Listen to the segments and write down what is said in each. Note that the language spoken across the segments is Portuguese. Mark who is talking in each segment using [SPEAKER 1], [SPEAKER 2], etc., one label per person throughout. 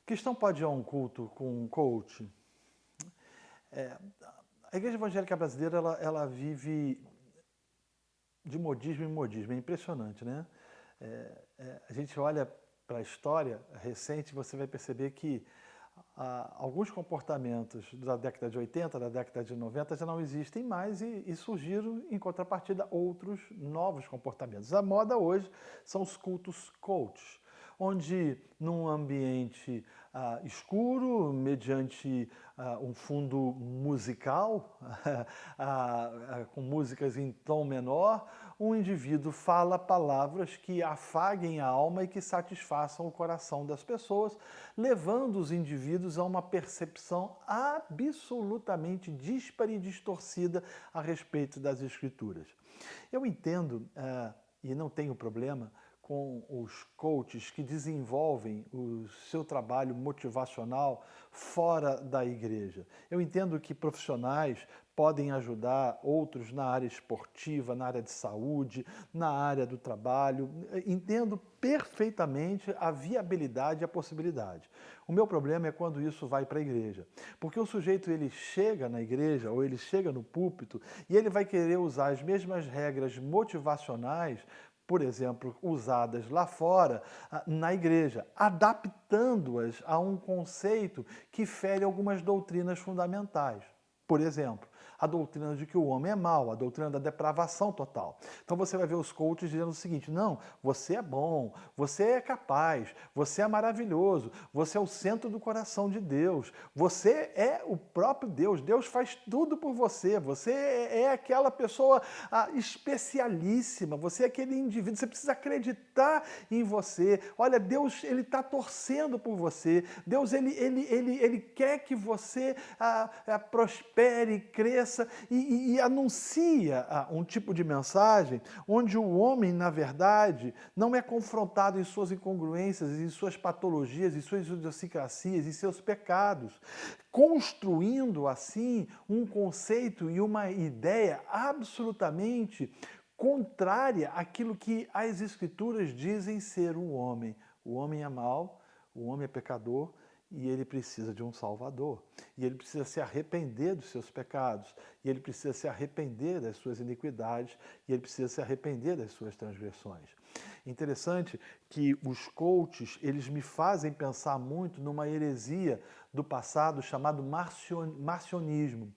[SPEAKER 1] Cristão pode ir a um culto com um coach? É, a Igreja Evangélica Brasileira ela vive de modismo em modismo, é impressionante, né? A gente olha para a história recente, você vai perceber que alguns comportamentos da década de 80, da década de 90 já não existem mais e surgiram em contrapartida outros novos comportamentos. A moda hoje são os cultos coach, onde num ambiente escuro, mediante um fundo musical, com músicas em tom menor, um indivíduo fala palavras que afaguem a alma e que satisfaçam o coração das pessoas, levando os indivíduos a uma percepção absolutamente díspare e distorcida a respeito das Escrituras. Eu entendo, e não tenho problema, com os coaches que desenvolvem o seu trabalho motivacional fora da igreja. Eu entendo que profissionais podem ajudar outros na área esportiva, na área de saúde, na área do trabalho. Entendo perfeitamente a viabilidade e a possibilidade. O meu problema é quando isso vai para a igreja. Porque o sujeito ele chega na igreja ou ele chega no púlpito e ele vai querer usar as mesmas regras motivacionais, por exemplo, usadas lá fora, na igreja, adaptando-as a um conceito que fere algumas doutrinas fundamentais. Por exemplo, a doutrina de que o homem é mau, a doutrina da depravação total. Então você vai ver os coaches dizendo o seguinte: não, você é bom, você é capaz, você é maravilhoso, você é o centro do coração de Deus, você é o próprio Deus, Deus faz tudo por você, você é aquela pessoa especialíssima, você é aquele indivíduo, você precisa acreditar em você. Olha, Deus ele está torcendo por você, Deus ele quer que você prospere, cresça e anuncia um tipo de mensagem onde o homem, na verdade, não é confrontado em suas incongruências, em suas patologias, em suas idiosincrasias, em seus pecados, construindo assim um conceito e uma ideia absolutamente contrária àquilo que as Escrituras dizem ser o homem. O homem é mau, o homem é pecador, e ele precisa de um Salvador. E ele precisa se arrepender dos seus pecados. E ele precisa se arrepender das suas iniquidades. E ele precisa se arrepender das suas transgressões. Interessante que os coaches, eles me fazem pensar muito numa heresia do passado chamado marcionismo.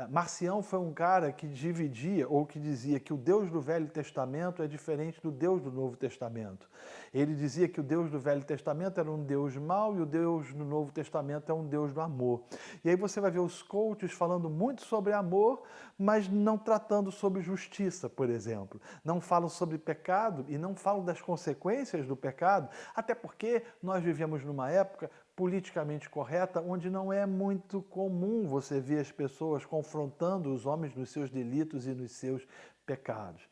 [SPEAKER 1] Marcião foi um cara que dividia ou que dizia que o Deus do Velho Testamento é diferente do Deus do Novo Testamento. Ele dizia que o Deus do Velho Testamento era um Deus mau e o Deus do Novo Testamento é um Deus do amor. E aí você vai ver os coaches falando muito sobre amor, mas não tratando sobre justiça, por exemplo. Não falam sobre pecado e não falam das consequências do pecado, até porque nós vivemos numa época politicamente correta, onde não é muito comum você ver as pessoas confrontando os homens nos seus delitos e nos seus pecados.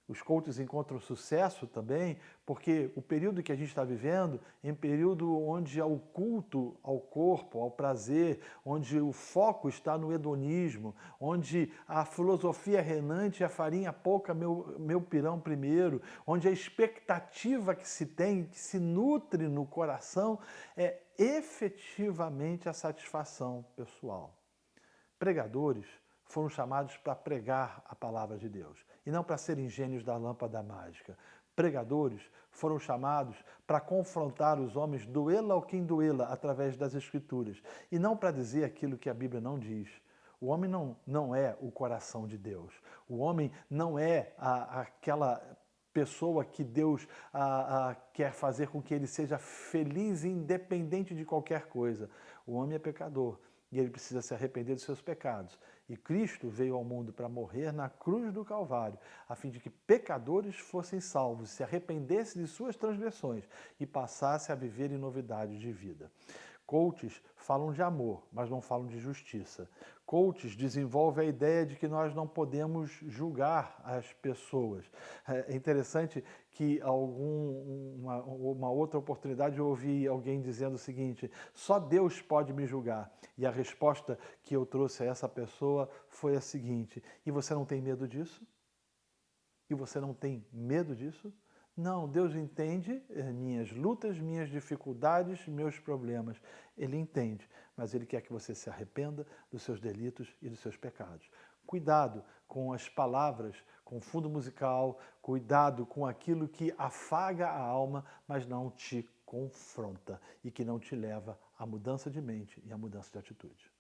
[SPEAKER 1] Os coaches encontram sucesso também porque o período que a gente está vivendo é um período onde há o culto ao corpo, ao prazer, onde o foco está no hedonismo, onde a filosofia renante, a farinha pouca, meu pirão primeiro, onde a expectativa que se tem, que se nutre no coração, é efetivamente a satisfação pessoal. Pregadores foram chamados para pregar a palavra de Deus e não para serem gênios da lâmpada mágica. Pregadores foram chamados para confrontar os homens, doê-la ou quem doê-la, através das Escrituras, e não para dizer aquilo que a Bíblia não diz. O homem não é o coração de Deus. O homem não é aquela pessoa que Deus quer fazer com que ele seja feliz, independente de qualquer coisa. O homem é pecador e ele precisa se arrepender dos seus pecados. E Cristo veio ao mundo para morrer na cruz do Calvário, a fim de que pecadores fossem salvos, se arrependessem de suas transgressões e passassem a viver em novidade de vida. Coaches falam de amor, mas não falam de justiça. Coaches desenvolvem a ideia de que nós não podemos julgar as pessoas. É interessante que uma outra oportunidade eu ouvi alguém dizendo o seguinte: só Deus pode me julgar. E a resposta que eu trouxe a essa pessoa foi a seguinte: e você não tem medo disso? E você não tem medo disso? Não, Deus entende minhas lutas, minhas dificuldades, meus problemas. Ele entende, mas Ele quer que você se arrependa dos seus delitos e dos seus pecados. Cuidado com as palavras, com o fundo musical, cuidado com aquilo que afaga a alma, mas não te confronta e que não te leva à mudança de mente e à mudança de atitude.